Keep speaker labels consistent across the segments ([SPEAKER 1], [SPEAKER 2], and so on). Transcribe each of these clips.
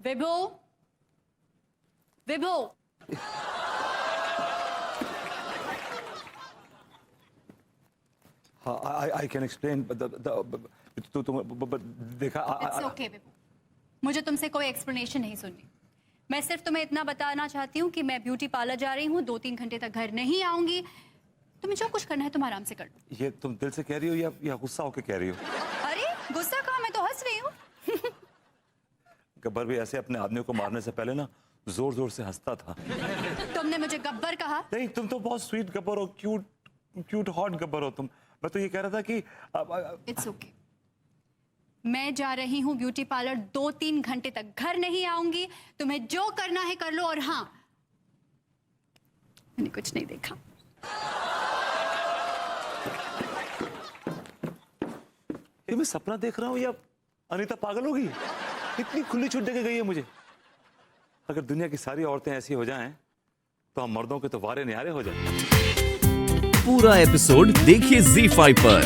[SPEAKER 1] Vibhu, Vibhu,
[SPEAKER 2] I can explain. देखा
[SPEAKER 1] it's okay विभू, मुझे तुमसे कोई एक्सप्लेनेशन नहीं सुननी। मैं सिर्फ तुम्हें इतना बताना चाहती हूँ कि मैं ब्यूटी पार्लर जा रही हूँ, 2-3 घंटे तक घर नहीं आऊंगी। तुम्हें जो कुछ करना है तुम आराम से कर लो।
[SPEAKER 2] ये तुम दिल से कह रही हो या गुस्सा होके कह रही हो?
[SPEAKER 1] अरे गुस्सा कहाँ, मैं तो हंस रही हूँ।
[SPEAKER 2] गब्बर भी ऐसे अपने आदमी को मारने से पहले ना जोर जोर से हंसता था।
[SPEAKER 1] तुमने मुझे गब्बर कहा?
[SPEAKER 2] नहीं, तुम तो बहुत स्वीट गब्बर हो, क्यूट क्यूट हॉट गब्बर हो तुम। मैं तो ये कह रहा था कि
[SPEAKER 1] इट्स ओके, मैं जा रही हूँ ब्यूटी पार्लर, 2-3 घंटे तक घर नहीं आऊंगी। तुम्हें जो करना है कर लो। और हाँ, मैंने कुछ नहीं देखा।
[SPEAKER 2] ये मैं सपना देख रहा हूँ या अनीता पागल होगी? इतनी खुली छूट देके गई है मुझे। अगर दुनिया की सारी औरतें ऐसी हो जाएं तो हम मर्दों के तो वारे न्यारे हो जाए।
[SPEAKER 3] पूरा एपिसोड देखिए ZEE5 पर।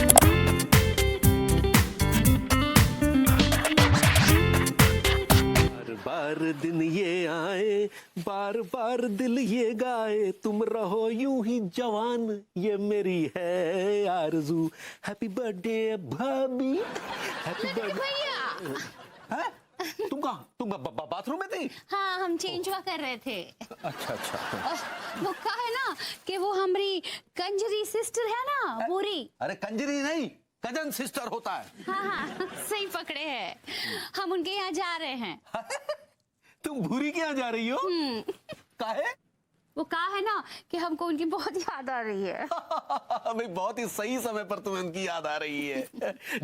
[SPEAKER 4] बार दिन ये आए, बार बार दिल ये गाए, तुम रहो यूं ही जवान, ये मेरी है आरज़ू। हैप्पी बर्थडे भाभी, हैप्पी बर्थडे। हैं? तुम बाथरूम में थी?
[SPEAKER 5] हाँ, हम चेंज हुआ कर रहे थे।
[SPEAKER 4] अच्छा।
[SPEAKER 5] वो कहा है ना कि वो हमारी कंजरी सिस्टर है ना, पूरी।
[SPEAKER 4] अरे कंजरी नहीं, कजन सिस्टर होता है।
[SPEAKER 5] हाँ, सही पकड़े हैं। हम उनके यहाँ जा रहे हैं।
[SPEAKER 4] तुम भूरी के यहाँ जा रही हो? काहे?
[SPEAKER 5] वो कहा है ना कि हमको उनकी बहुत याद आ रही है।
[SPEAKER 4] भाई बहुत ही सही समय पर तुम्हें उनकी याद आ रही है।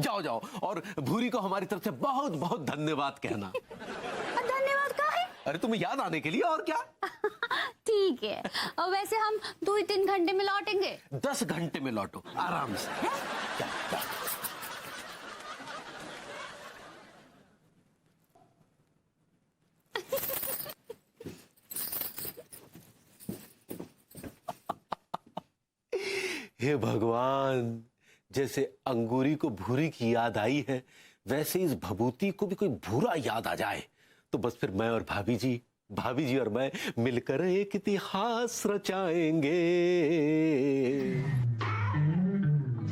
[SPEAKER 4] जाओ और भूरी को हमारी तरफ से बहुत बहुत धन्यवाद कहना।
[SPEAKER 5] धन्यवाद कहा है?
[SPEAKER 4] अरे तुम्हें याद आने के लिए, और क्या।
[SPEAKER 5] ठीक है। और वैसे हम 2-3 घंटे में लौटेंगे।
[SPEAKER 4] 10 घंटे में लौटो आराम से। क्या? हे भगवान, जैसे अंगूरी को भूरी की याद आई है, वैसे इस भभूति को भी कोई भूरा याद आ जाए तो बस फिर मैं और भाभी जी और मैं मिलकर एक इतिहास रचाएंगे।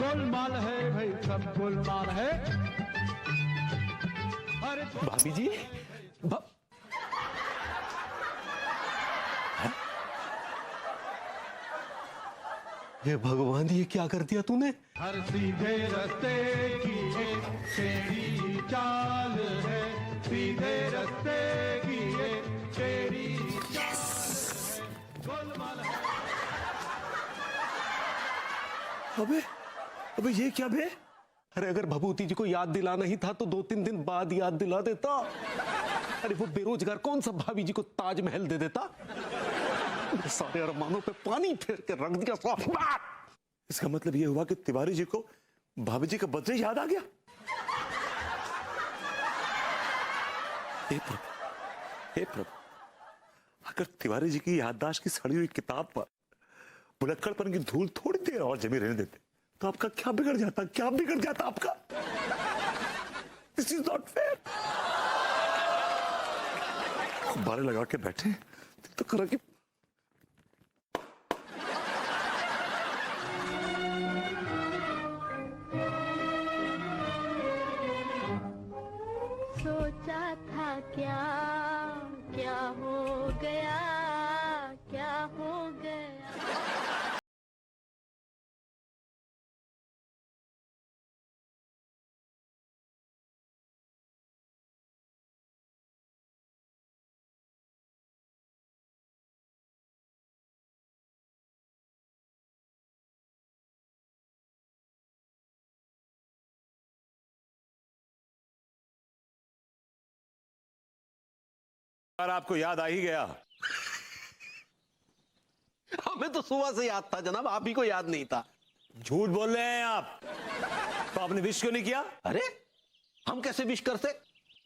[SPEAKER 6] गोलमाल है भाई, सब गोलमाल है। अरे
[SPEAKER 4] भाभी जी, हे भगवान, ये क्या कर दिया तूने?
[SPEAKER 6] हर सीधे रास्ते की एक टेढ़ी चाल है, सीधे रास्ते की एक टेढ़ी चाल। गोलमाल है।
[SPEAKER 2] अबे ये क्या बे?
[SPEAKER 4] अरे अगर भभूति जी को याद दिलाना ही था तो 2-3 दिन बाद याद दिला देता। अरे वो बेरोजगार कौन सा भाभी जी को ताजमहल दे देता? सारे अरमानों पे पानी फेर के रख दिया साफ।
[SPEAKER 2] इसका मतलब ये हुआ कि तिवारी जी को भाभी जी का बर्थडे याद आ गया। हे प्रभु, अगर तिवारी जी की याददाश्त की सड़ी हुई किताब पर भुलक्कड़पन की धूल थोड़ी देर और जमी रहने देते तो आपका क्या बिगड़ जाता आपका? This is not fair. गुब्बारे लगा के बैठे तो करो कि
[SPEAKER 7] सोचा था क्या क्या हो गया, क्या हो गया।
[SPEAKER 2] यार आपको याद आ ही गया।
[SPEAKER 4] हमें तो सुबह से याद था जनाब, आप ही को याद नहीं था।
[SPEAKER 2] झूठ बोल रहे हैं आप। तो आपने विश क्यों नहीं किया?
[SPEAKER 4] अरे हम कैसे विश करते?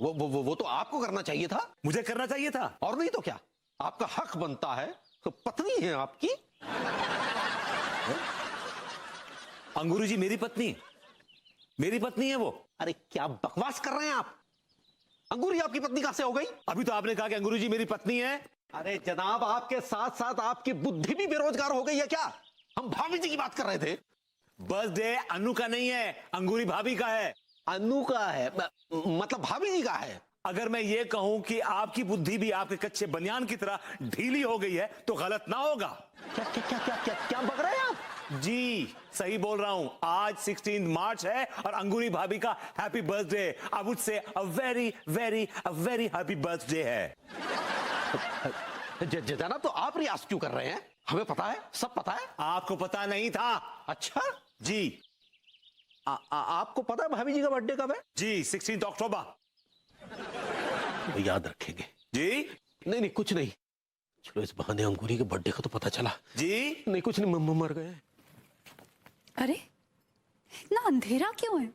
[SPEAKER 4] वो तो आपको करना चाहिए था।
[SPEAKER 2] मुझे करना चाहिए था।
[SPEAKER 4] और नहीं तो क्या, आपका हक बनता है। तो पत्नी है आपकी।
[SPEAKER 2] अंगूरी जी मेरी पत्नी है वो।
[SPEAKER 4] अरे क्या बकवास कर रहे हैं आप? अंगूरी आपकी पत्नी कहां से हो गई?
[SPEAKER 2] अभी तो आपने कहा कि अंगूरी जी मेरी पत्नी है।
[SPEAKER 4] अरे जनाब, आपके साथ साथ आपकी बुद्धि भी बेरोजगार हो गई है क्या? हम भाभी जी की बात कर रहे थे।
[SPEAKER 2] बर्थडे अनु का नहीं है, अंगूरी भाभी का है।
[SPEAKER 4] अनु का है, मतलब भाभी जी का है।
[SPEAKER 2] अगर मैं ये कहूं कि आपकी बुद्धि भी आपके कच्चे बनियान की तरह ढीली हो गई है तो गलत ना होगा।
[SPEAKER 4] क्या क्या क्या क्या क्या, क्या बक रहे हैं आप?
[SPEAKER 2] जी सही बोल रहा हूं। आज 16 मार्च है और अंगूरी भाभी का happy birthday. I would say a very very happy birthday है।
[SPEAKER 4] जनाब, तो आप रियाज क्यों कर रहे हैं? हमें पता है, सब पता है।
[SPEAKER 2] आपको पता नहीं था?
[SPEAKER 4] अच्छा
[SPEAKER 2] जी।
[SPEAKER 4] आपको पता है भाभी जी का बर्थडे कब है?
[SPEAKER 2] जी 16 अक्टूबर।
[SPEAKER 4] याद रखेंगे
[SPEAKER 2] जी।
[SPEAKER 4] नहीं नहीं, कुछ नहीं। चलो, इस बहाने अंगूरी के बर्थडे का तो पता चला।
[SPEAKER 2] जी
[SPEAKER 4] नहीं कुछ नहीं, मर गए।
[SPEAKER 1] अरे इतना अंधेरा क्यों है?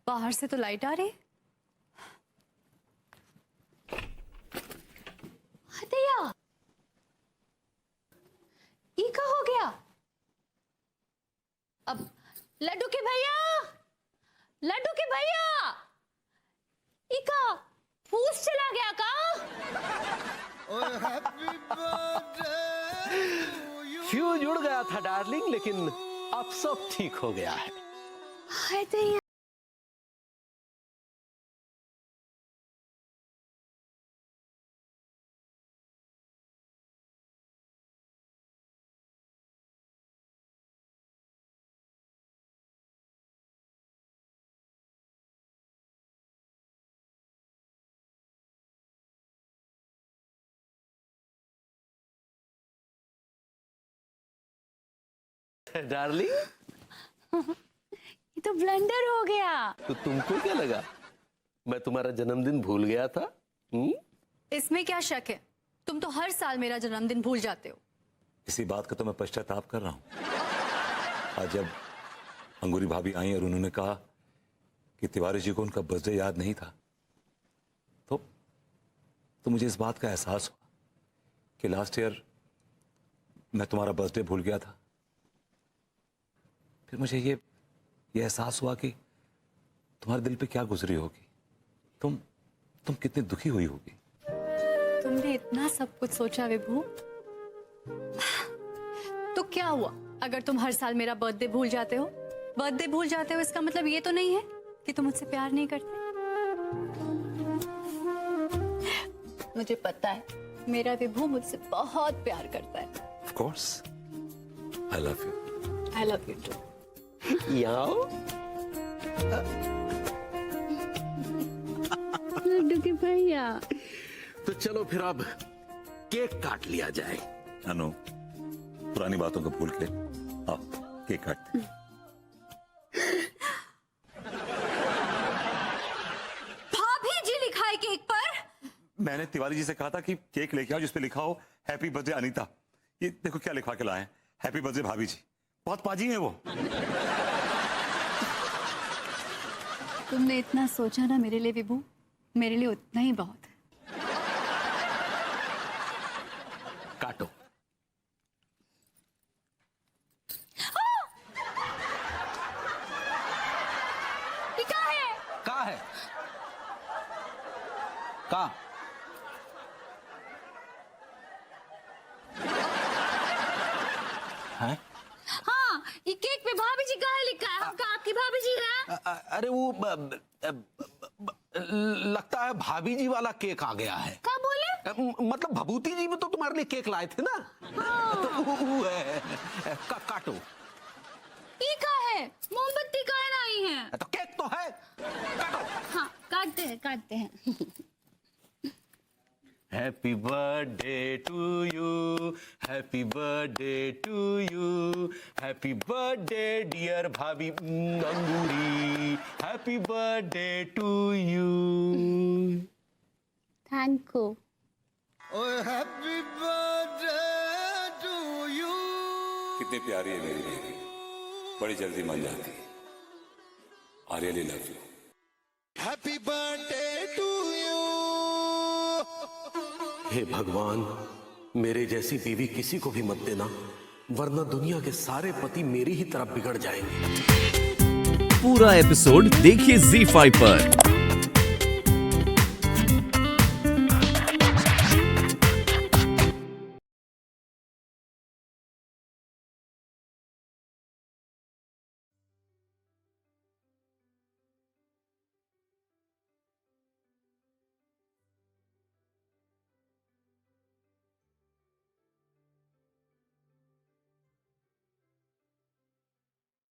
[SPEAKER 1] बाहर से तो लाइट आ रही है।
[SPEAKER 5] हतिया, ई का हो गया? अब लड्डू के भैया, लड्डू के भैया, ई का फूस चला गया का?
[SPEAKER 4] फ्यूज उड़ गया था डार्लिंग, लेकिन अब सब ठीक हो गया है।
[SPEAKER 5] हतिया,
[SPEAKER 4] डार्लिंग,
[SPEAKER 5] ये तो ब्लंडर हो गया।
[SPEAKER 4] तो तुमको क्या लगा मैं तुम्हारा जन्मदिन भूल गया था?
[SPEAKER 1] इसमें क्या शक है? तुम तो हर साल मेरा जन्मदिन भूल जाते हो।
[SPEAKER 2] इसी बात का तो मैं पश्चाताप कर रहा हूं। आज जब अंगूरी भाभी आई और उन्होंने कहा कि तिवारी जी को उनका बर्थडे याद नहीं था, तो मुझे इस बात का एहसास हुआ कि लास्ट ईयर मैं तुम्हारा बर्थडे भूल गया था। फिर मुझे ये एहसास हुआ कि तुम्हारे दिल पे क्या गुजरी होगी, तुम कितनी दुखी हुई होगी।
[SPEAKER 1] तुमने इतना सब कुछ सोचा विभू, तो क्या हुआ अगर तुम हर साल मेरा बर्थडे भूल जाते हो? बर्थडे भूल जाते हो इसका मतलब ये तो नहीं है कि तुम मुझसे प्यार नहीं करते। मुझे पता है मेरा विभू मुझसे बहुत प्यार करता है।
[SPEAKER 2] Of course, I love you.
[SPEAKER 1] I love you too.
[SPEAKER 5] Laddu के भैया,
[SPEAKER 4] तो चलो फिर अब केक काट लिया जाए।
[SPEAKER 2] अनु, पुरानी बातों को भूल के आओ केक काटते हैं।
[SPEAKER 1] भाभी जी लिखा है केक पर।
[SPEAKER 2] मैंने तिवारी जी से कहा था कि केक लेके आओ जिस पे लिखा हो हैप्पी बर्थडे अनीता। ये देखो क्या लिखवा के लाए हैं, हैप्पी बर्थडे भाभी जी। बहुत पाजी हैं वो।
[SPEAKER 1] तुमने इतना सोचा ना मेरे लिए विभू, मेरे लिए उतना ही बहुत है।
[SPEAKER 4] काटो।
[SPEAKER 5] ये क्या है?
[SPEAKER 4] का है का? है?
[SPEAKER 5] हाँ, ये केक पे भाभी जी का है लिखा है। हमका आपकी भाभी जी है।
[SPEAKER 4] अरे वो लगता है भाभी जी वाला केक आ गया है।
[SPEAKER 5] क्या बोले?
[SPEAKER 4] मतलब भभूति जी में तो तुम्हारे लिए केक लाए थे ना। तो वो है। काटो।
[SPEAKER 5] ये का है? मोमबत्ती का है नहीं है?
[SPEAKER 4] तो केक तो है, काटो।
[SPEAKER 5] हाँ, काटते हैं, काटते हैं।
[SPEAKER 4] Happy birthday to you, happy birthday to you, happy birthday dear bhabhi Angoori, happy birthday to you.
[SPEAKER 5] Thank you.
[SPEAKER 6] Happy birthday to you.
[SPEAKER 2] कितनी प्यारी है मेरी बेटी, बड़ी जल्दी मान जाती है। I really love you.
[SPEAKER 6] Happy birthday to you.
[SPEAKER 4] हे भगवान, मेरे जैसी बीवी किसी को भी मत देना, वरना दुनिया के सारे पति मेरी ही तरफ बिगड़ जाएंगे।
[SPEAKER 3] पूरा एपिसोड देखिए ZEE5 पर।